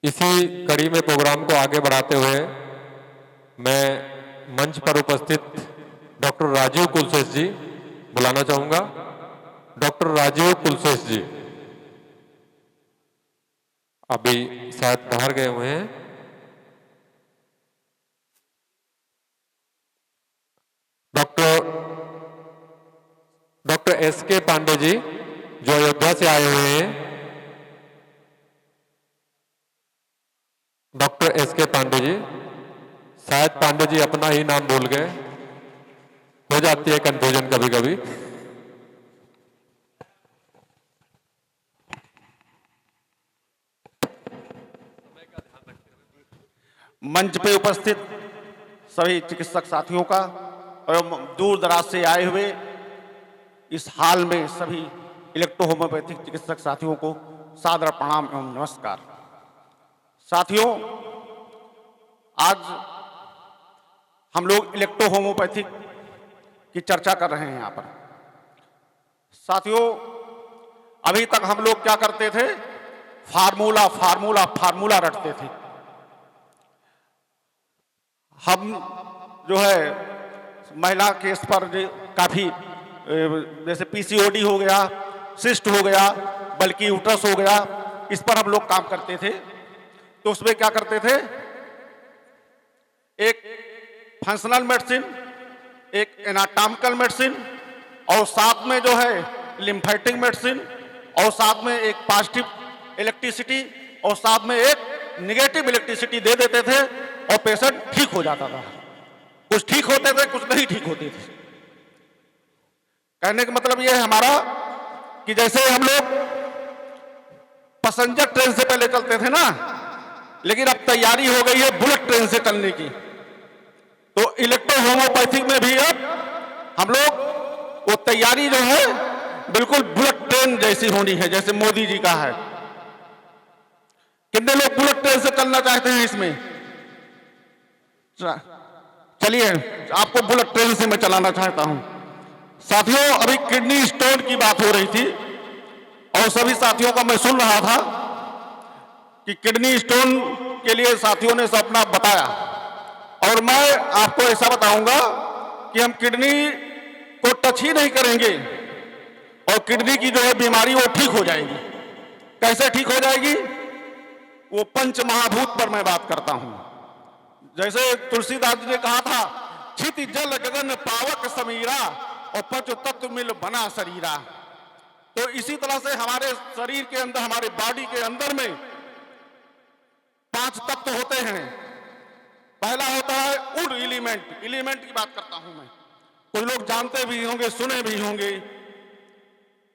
इसी कड़ी में प्रोग्राम को आगे बढ़ाते हुए मैं मंच पर उपस्थित डॉक्टर राजीव कुलशेष जी बुलाना चाहूंगा। डॉक्टर राजीव कुलशेष जी अभी शायद बाहर गए हुए हैं। डॉक्टर एस के पांडे जी जो अयोध्या से आए हुए हैं। डॉक्टर एस के पांडे जी, शायद पांडे जी अपना ही नाम भूल गए, हो जाती है कंफ्यूजन कभी कभी। मंच पे उपस्थित सभी चिकित्सक साथियों का एवं दूर दराज से आए हुए इस हाल में सभी इलेक्ट्रो होम्योपैथिक चिकित्सक साथियों को सादर प्रणाम एवं नमस्कार। साथियों, आज हम लोग इलेक्ट्रो होम्योपैथिक की चर्चा कर रहे हैं यहाँ पर। साथियों, अभी तक हम लोग क्या करते थे, फार्मूला फार्मूला फार्मूला रटते थे। हम जो है महिला केस पर काफी जैसे पीसीओडी हो गया, सिस्ट हो गया, बल्कि यूट्रस हो गया, इस पर हम लोग काम करते थे। तो उसमें क्या करते थे, एक फंक्शनल मेडिसिन, एक एनाटॉमिकल मेडिसिन और साथ में जो है लिम्फेटिक मेडिसिन और साथ में एक पॉजिटिव इलेक्ट्रिसिटी और साथ में एक निगेटिव इलेक्ट्रिसिटी दे देते थे और पेशेंट ठीक हो जाता था। कुछ ठीक होते थे, कुछ नहीं ठीक होते थे। कहने का मतलब यह है हमारा कि जैसे हम लोग पैसेंजर ट्रेन से पहले चलते थे ना, लेकिन अब तैयारी हो गई है बुलेट ट्रेन से चलने की। तो इलेक्ट्रो होम्योपैथिक में भी अब हम लोग वो तैयारी जो है बिल्कुल बुलेट ट्रेन जैसी होनी है, जैसे मोदी जी का है। कितने लोग बुलेट ट्रेन से चलना चाहते हैं इसमें? चलिए, आपको बुलेट ट्रेन से मैं चलाना चाहता हूं। साथियों, अभी किडनी स्टोन की बात हो रही थी और सभी साथियों का मैं सुन रहा था कि किडनी स्टोन के लिए साथियों ने सब अपना बताया, और मैं आपको ऐसा बताऊंगा कि हम किडनी को टच ही नहीं करेंगे और किडनी की जो है बीमारी वो ठीक हो जाएगी। कैसे ठीक हो जाएगी? वो पंच महाभूत पर मैं बात करता हूं। जैसे तुलसीदास जी ने कहा था, क्षिति जल गगन पावक समीरा और पंच तत्व मिल बना शरीरा। तो इसी तरह से हमारे शरीर के अंदर, हमारे बॉडी के अंदर में 5 तत्व होते हैं। पहला होता है वुड एलिमेंट। एलिमेंट की बात करता हूं मैं, कुछ लोग जानते भी होंगे, सुने भी होंगे।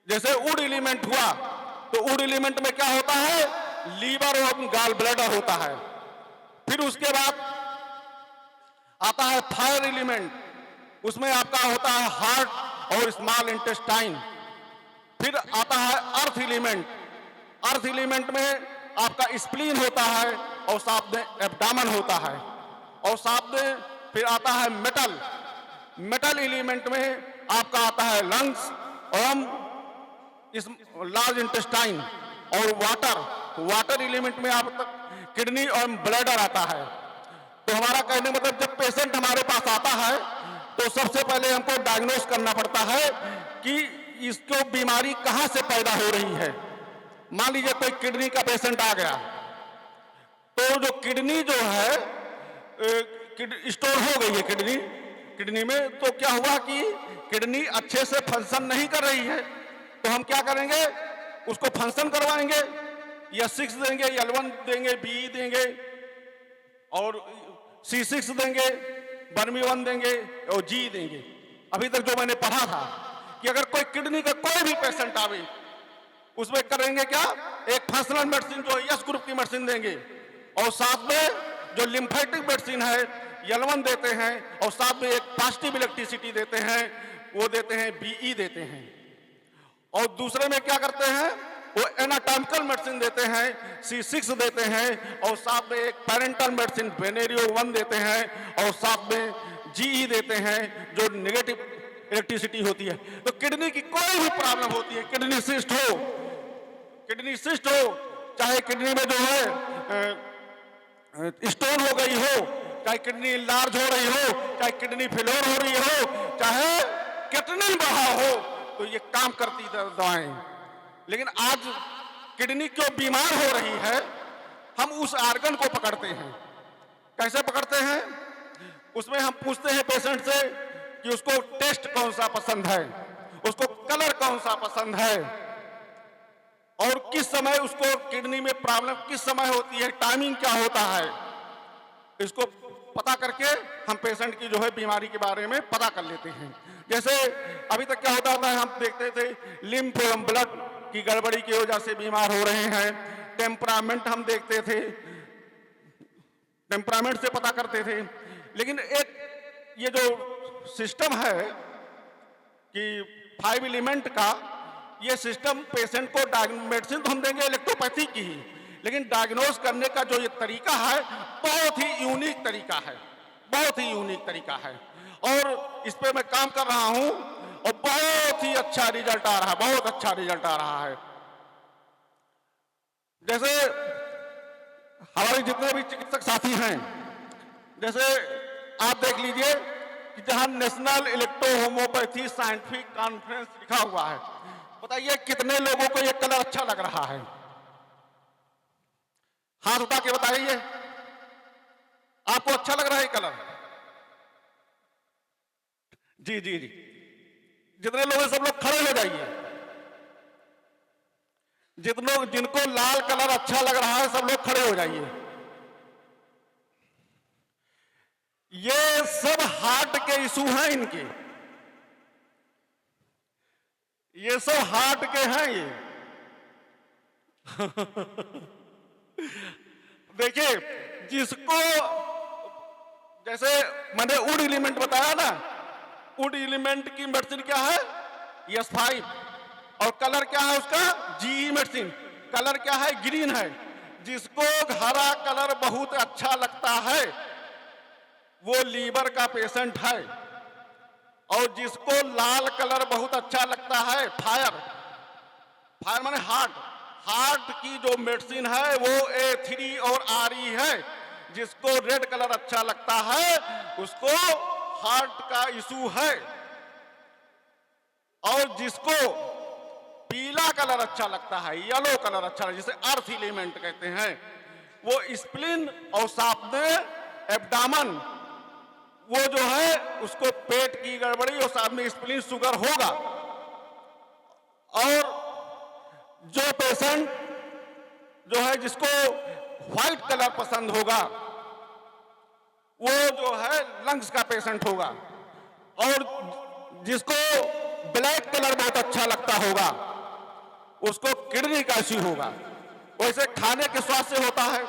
जैसे वुड एलिमेंट हुआ तो वुड एलिमेंट में क्या होता है, लीवर और गॉल ब्लैडर होता है। फिर उसके बाद आता है फायर एलिमेंट, उसमें आपका होता है हार्ट और स्मॉल इंटेस्टाइन। फिर आता है अर्थ एलिमेंट। अर्थ एलिमेंट में आपका स्प्लीन होता है और साथ में एब्डामन होता है। और साथ में फिर आता है मेटल। मेटल एलिमेंट में आपका आता है लंग्स और लार्ज इंटेस्टाइन और वाटर। वाटर एलिमेंट में आप तक किडनी और ब्लैडर आता है। तो हमारा कहने मतलब जब पेशेंट हमारे पास आता है तो सबसे पहले हमको डायग्नोस करना पड़ता है कि इसको बीमारी कहां से पैदा हो रही है। मान लीजिए कोई किडनी का पेशेंट आ गया, तो जो किडनी जो है स्टोन हो गई है किडनी में, तो क्या हुआ कि किडनी अच्छे से फंक्शन नहीं कर रही है। तो हम क्या करेंगे, उसको फंक्शन करवाएंगे, या 6 देंगे, L1 देंगे, BE देंगे और C6 देंगे, बर्मी-1 देंगे और G देंगे। अभी तक जो मैंने पढ़ा था कि अगर कोई किडनी का कोई भी पेशेंट आवे, उसमें करेंगे क्या, एक फंक्शनल मेडिसिन जो S ग्रुप की मेडिसिन देंगे और साथ में जो लिम्फेटिक मेडिसिन है L1 देते हैं और साथ में एक पॉजिटिव इलेक्ट्रिसिटी देते हैं, वो देते हैं BE देते हैं। और दूसरे में क्या करते हैं, वो एनाटॉमिकल मेडिसिन देते हैं, C6 देते हैं और साथ में एक पेरेंटल मेडिसिन वेनेरियो-1 देते हैं और साथ में GE देते हैं जो नेगेटिव इलेक्ट्रिसिटी होती है। तो किडनी की कोई भी प्रॉब्लम होती है, किडनी सिस्ट हो चाहे किडनी में जो है स्टोन हो गई हो, चाहे किडनी लार्ज हो रही हो, चाहे किडनी फेलोर हो रही हो, चाहे किडनी बढ़ा हो, तो ये काम करती दवाएं। लेकिन आज किडनी क्यों बीमार हो रही है, हम उस आर्गन को पकड़ते हैं। कैसे पकड़ते हैं? उसमें हम पूछते हैं पेशेंट से कि उसको टेस्ट कौन सा पसंद है, उसको कलर कौन सा पसंद है, और किस समय उसको किडनी में प्रॉब्लम किस समय होती है, टाइमिंग क्या होता है। इसको पता करके हम पेशेंट की जो है बीमारी के बारे में पता कर लेते हैं। जैसे अभी तक क्या होता था, हम देखते थे लिम्फ एवं ब्लड की गड़बड़ी की वजह से बीमार हो रहे हैं। टेम्परामेंट हम देखते थे, टेम्परामेंट से पता करते थे। लेकिन एक ये जो सिस्टम है कि 5 एलिमेंट का, ये सिस्टम पेशेंट को मेडिसिन तो हम देंगे इलेक्ट्रोपैथी की ही, लेकिन डायग्नोज करने का जो ये तरीका है बहुत ही यूनिक तरीका है, बहुत ही यूनिक तरीका है। और इस पे मैं काम कर रहा हूं और बहुत ही अच्छा रिजल्ट आ रहा है, बहुत अच्छा रिजल्ट आ रहा है। जैसे हमारे जितने भी चिकित्सक साथी हैं, जैसे आप देख लीजिए कि जहां national electro homeopathy scientific conference लिखा हुआ है, बताइए कितने लोगों को ये कलर अच्छा लग रहा है? हाथ उठा के बताइए, आपको अच्छा लग रहा है कलर? जी जी जी, जितने लोग हैं सब लोग खड़े हो जाइए। जिनको लाल कलर अच्छा लग रहा है सब लोग खड़े हो जाइए। ये सब हार्ट के इशू हैं इनके, ये सब हार्ट के हैं ये। देखिए, जिसको जैसे मैंने वुड एलिमेंट बताया ना, वुड एलिमेंट की मेडिसिन क्या है? S5। और कलर क्या है उसका? GE medicine. कलर क्या है? ग्रीन है। जिसको हरा कलर बहुत अच्छा लगता है वो लीवर का पेशेंट है, और जिसको लाल कलर बहुत अच्छा लगता है, फायर माने हार्ट की जो मेडिसिन है वो A3 और RE है। जिसको रेड कलर अच्छा लगता है उसको हार्ट का इशू है, और जिसको पीला कलर अच्छा लगता है, येलो कलर अच्छा लगता है, जिसे अर्थ एलिमेंट कहते हैं, वो स्प्लीन और साथ में एब्डामन, वो जो है उसको पेट की गड़बड़ी और साथ में स्प्लीन शुगर होगा। और जो पेशेंट जो है जिसको व्हाइट कलर पसंद होगा वो जो है लंग्स का पेशेंट होगा, और जिसको ब्लैक कलर बहुत अच्छा लगता होगा उसको किडनी का इश्यू होगा। वैसे खाने के स्वाद से होता है।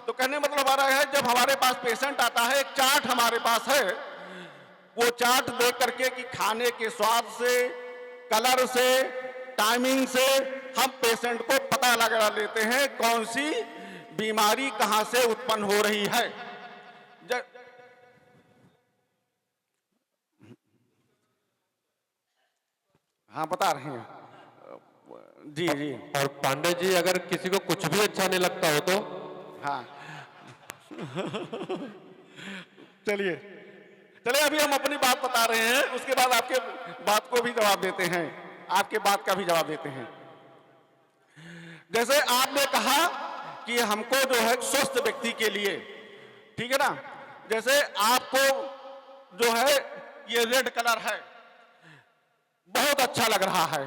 तो कहने मतलब आ रहा है, जब हमारे पास पेशेंट आता है, एक चार्ट हमारे पास है, वो चार्ट देख करके कि खाने के स्वाद से, कलर से, टाइमिंग से हम पेशेंट को पता लगा लेते हैं कौन सी बीमारी कहां से उत्पन्न हो रही है। हाँ, बता रहे हैं। जी जी। और पांडे जी, अगर किसी को कुछ भी अच्छा नहीं लगता हो तो? हाँ। चलिए अभी हम अपनी बात बता रहे हैं, उसके बाद आपके बात को भी जवाब देते हैं, आपके बात का भी जवाब देते हैं। जैसे आपने कहा कि हमको जो है स्वस्थ व्यक्ति के लिए, ठीक है ना, जैसे आपको जो है ये रेड कलर है, बहुत अच्छा लग रहा है,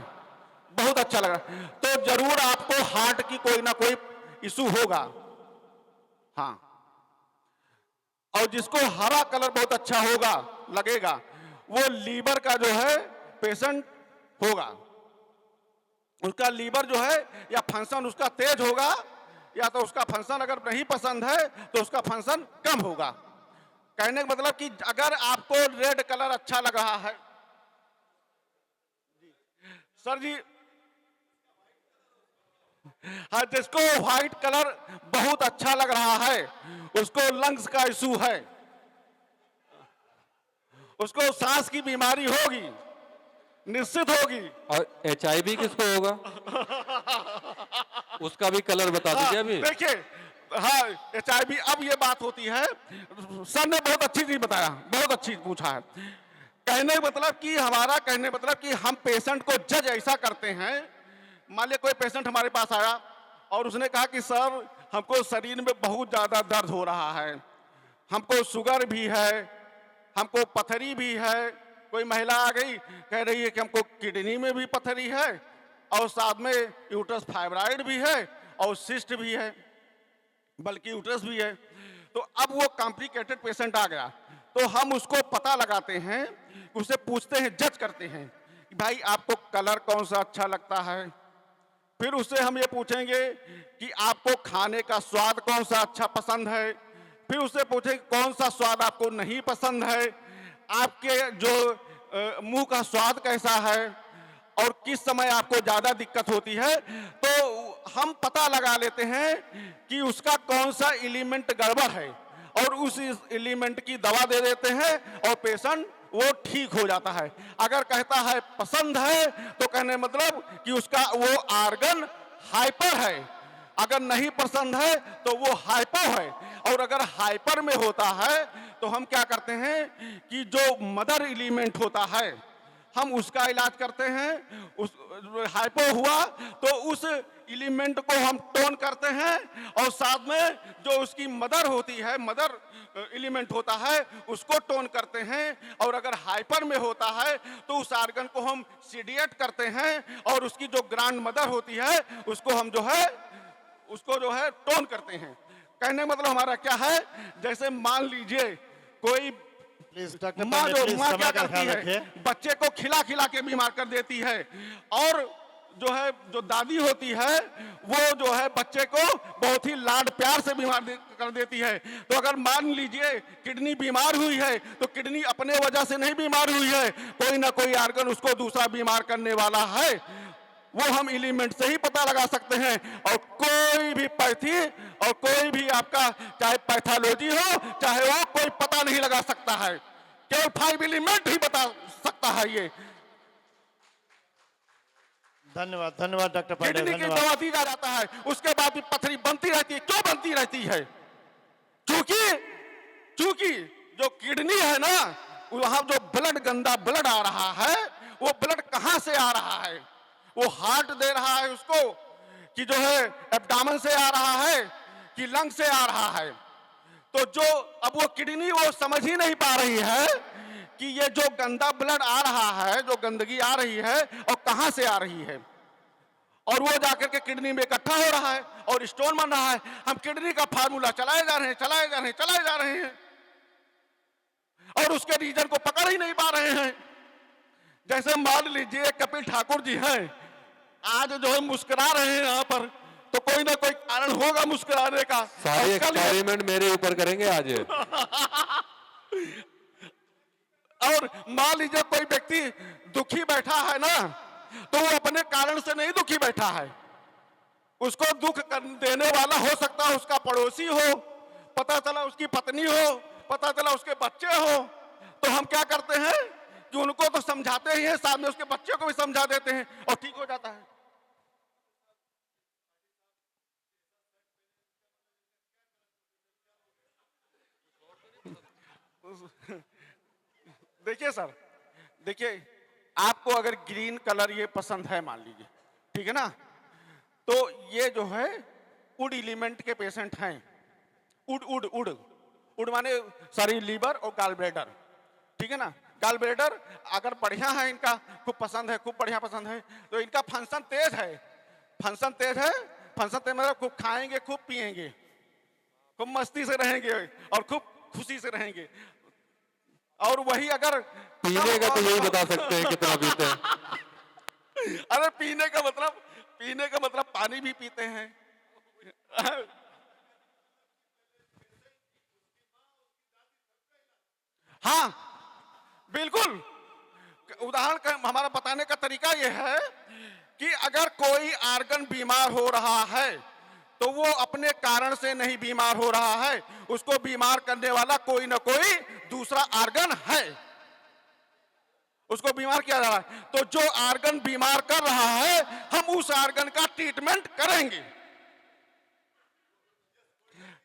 बहुत अच्छा लग रहा है, तो जरूर आपको हार्ट की कोई ना कोई इशू होगा। हाँ, और जिसको हरा कलर बहुत अच्छा होगा, लगेगा, वो लीवर का जो है पेशेंट होगा। उसका लीवर जो है या फंक्शन उसका तेज होगा, या तो उसका फंक्शन अगर नहीं पसंद है तो उसका फंक्शन कम होगा। कहने का मतलब कि अगर आपको रेड कलर अच्छा लग रहा है, सर जी, हाँ, जिसको व्हाइट कलर बहुत अच्छा लग रहा है उसको लंग्स का इशू है, उसको सांस की बीमारी होगी, निश्चित होगी। और HIV किसको होगा? उसका भी कलर बता दीजिए अभी। देखिए, हाँ HIV अब ये बात होती है, सर ने बहुत अच्छी चीज बताया, बहुत अच्छी पूछा है। कहने मतलब कि हमारा कहने मतलब कि हम पेशेंट को जज ऐसा करते हैं। मान लिया कोई पेशेंट हमारे पास आया और उसने कहा कि सर हमको शरीर में बहुत ज्यादा दर्द हो रहा है, हमको शुगर भी है, हमको पथरी भी है। कोई महिला आ गई कह रही है कि हमको किडनी में भी पथरी है और साथ में यूट्रस फाइब्राइड भी है और सिस्ट भी है, बल्कि यूट्रस भी है। तो अब वो कॉम्प्लिकेटेड पेशेंट आ गया तो हम उसको पता लगाते हैं, उससे पूछते हैं, जज करते हैं कि भाई आपको कलर कौन सा अच्छा लगता है। फिर उससे हम ये पूछेंगे कि आपको खाने का स्वाद कौन सा अच्छा पसंद है। फिर उससे पूछेंगे कौन सा स्वाद आपको नहीं पसंद है, आपके जो मुंह का स्वाद कैसा है और किस समय आपको ज्यादा दिक्कत होती है। तो हम पता लगा लेते हैं कि उसका कौन सा एलिमेंट गड़बड़ है और उस एलिमेंट की दवा दे देते हैं और पेशेंट वो ठीक हो जाता है। अगर कहता है पसंद है तो कहने मतलब कि उसका वो आर्गन हाइपर है, अगर नहीं पसंद है तो वो हाइपो है। और अगर हाइपर में होता है तो हम क्या करते हैं कि जो मदर एलिमेंट होता है हम उसका इलाज करते हैं। उस हाइपो हुआ तो उस एलिमेंट को हम टोन करते हैं और साथ में जो उसकी मदर होती है, मदर एलिमेंट होता है, उसको टोन करते हैं। और अगर हाइपर में होता है तो उस आर्गन को हम सीडिएट करते हैं और उसकी जो ग्रैंड मदर होती है उसको हम जो है टोन करते हैं। कहने मतलब हमारा क्या है, जैसे मान लीजिए कोई प्लीज डॉक्टर माँ पांडे, प्लीज क्या समय का करती ख्याल है, रखिए। बच्चे को खिला खिला के बीमार कर देती है। और जो दादी होती है वो जो है बच्चे को बहुत ही लाड प्यार से बीमार कर देती है। तो अगर मान लीजिए किडनी बीमार हुई है तो किडनी अपने वजह से नहीं बीमार हुई है, कोई ना कोई आर्गन उसको दूसरा बीमार करने वाला है। वो हम एलिमेंट से ही पता लगा सकते हैं। और कोई भी पैथी और कोई भी आपका चाहे पैथोलॉजी हो चाहे वो कोई पता नहीं लगा सकता है, केवल 5 एलिमेंट ही बता सकता है। ये धन्यवाद, धन्यवाद डॉक्टर पांडे, किडनी की धन्यवाद। दवा दी जाता है, उसके बाद भी पथरी बनती रहती है। क्यों बनती रहती है? क्योंकि जो किडनी है ना, वहां जो ब्लड गंदा ब्लड आ रहा है वो ब्लड कहां से आ रहा है? वो हार्ट दे रहा है उसको कि जो है एब्डामन से आ रहा है कि लंग से आ रहा है। तो जो अब वो किडनी वो समझ ही नहीं पा रही है कि ये जो गंदा ब्लड आ रहा है, जो गंदगी आ रही है और कहां से आ रही है। और वो जाकर के किडनी में इकट्ठा हो रहा है और स्टोन बन रहा है। हम किडनी का फार्मूला चलाए जा रहे हैं और उसके रीजन को पकड़ ही नहीं पा रहे हैं। जैसे मान लीजिए कपिल ठाकुर जी हैं, आज जो है मुस्कुरा रहे हैं यहाँ पर, तो कोई ना कोई कारण होगा मुस्कुराने का। सारे एक्सपेरिमेंट मेरे ऊपर करेंगे आज। और मान लीजिए कोई व्यक्ति दुखी बैठा है ना, तो वो अपने कारण से नहीं दुखी बैठा है, उसको दुख देने वाला हो सकता है उसका पड़ोसी हो, पता चला उसकी पत्नी हो, पता चला उसके बच्चे हो। तो हम क्या करते हैं कि उनको तो समझाते ही हैं, साथ में उसके बच्चे को भी समझा देते हैं और ठीक हो जाता है। देखिए सर, देखिए आपको अगर ग्रीन कलर ये पसंद है मान लीजिए, ठीक है ना, तो ये जो है वुड एलिमेंट के पेशेंट हैं। वुड माने सॉरी लीवर और गॉल ब्लैडर, ठीक है ना। गॉल ब्लैडर अगर बढ़िया है, इनका खूब पसंद है, खूब बढ़िया पसंद है, तो इनका फंक्शन तेज है। फंक्शन मतलब खूब खाएंगे, खूब पिएंगे, खूब मस्ती से रहेंगे और खूब खुशी से रहेंगे। और वही अगर पीने का तो यही बता सकते हैं कितना पीते हैं। अरे पीने का मतलब पानी भी पीते हैं। हाँ बिल्कुल, उदाहरण का हमारा बताने का तरीका यह है कि अगर कोई आर्गन बीमार हो रहा है तो वो अपने कारण से नहीं बीमार हो रहा है, उसको बीमार करने वाला कोई ना कोई दूसरा आर्गन है, उसको बीमार किया जा रहा है। तो जो आर्गन बीमार कर रहा है हम उस आर्गन का ट्रीटमेंट करेंगे।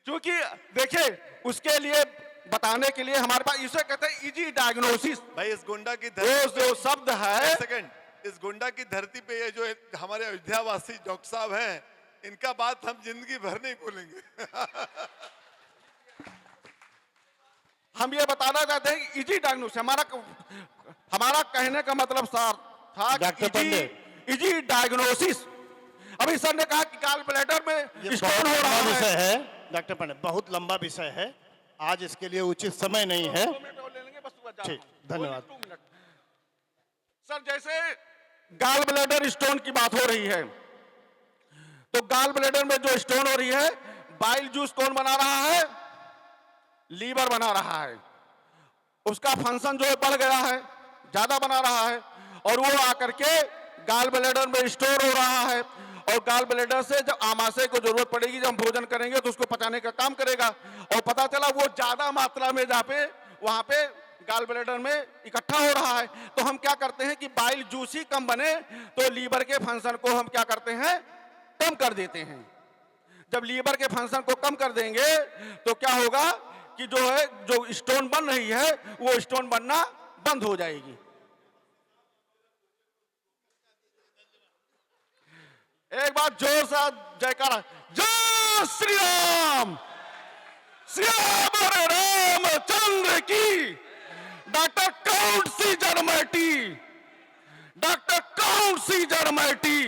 क्योंकि देखिए उसके लिए बताने के लिए हमारे पास इसे कहते हैं इजी डायग्नोसिस। भाई इस गुंडा की वो धरती जो शब्द है, सेकंड, इस गुंडा की धरती पे ये जो हमारे अयोध्यावासी डॉक्टर साहब हैं, इनका बात हम जिंदगी भर नहीं भूलेंगे। हम ये बताना चाहते हैं कि इजी डायग्नोसिस हमारा कहने का मतलब सर था डॉक्टर पंडित। Easy diagnosis. अभी सर ने कहा कि गॉल ब्लैडर में ये स्टोन बहुत हो लंबा रहा विषय है। है डॉक्टर पंडित, बहुत लंबा विषय है, आज इसके लिए उचित समय नहीं है। 2 मिनट और ले लेंगे, बस बच जाता ठीक, हूं। धन्यवाद। 2 मिनट। सर जैसे गॉल ब्लैडर स्टोन की बात हो रही है, तो गॉल ब्लैडर में जो स्टोन हो रही है, बाइल जूस कौन बना रहा है? लीवर बना रहा है। उसका फंक्शन जो है बढ़ गया है, ज्यादा बना रहा है, और वो आकर के गॉल ब्लैडर में स्टोर हो रहा है। और गॉल ब्लैडर से जब आमाशय को जरूरत पड़ेगी, जब हम भोजन करेंगे तो उसको पचाने का काम करेगा। और पता चला वो ज्यादा मात्रा में वहां पे गॉल ब्लैडर में इकट्ठा हो रहा है। तो हम क्या करते हैं कि बाइल जूस ही कम बने तो लीवर के फंक्शन को हम क्या करते हैं, कम कर देते हैं। जब लीवर के फंक्शन को कम कर देंगे तो क्या होगा कि जो स्टोन बन रही है वो स्टोन बनना बंद हो जाएगी। एक बार जोर से जयकारा, जय श्री राम, श्याम रामचंद्र की। डॉक्टर काउंट सी जरमैटी, डॉक्टर काउंट सी जरमैटी।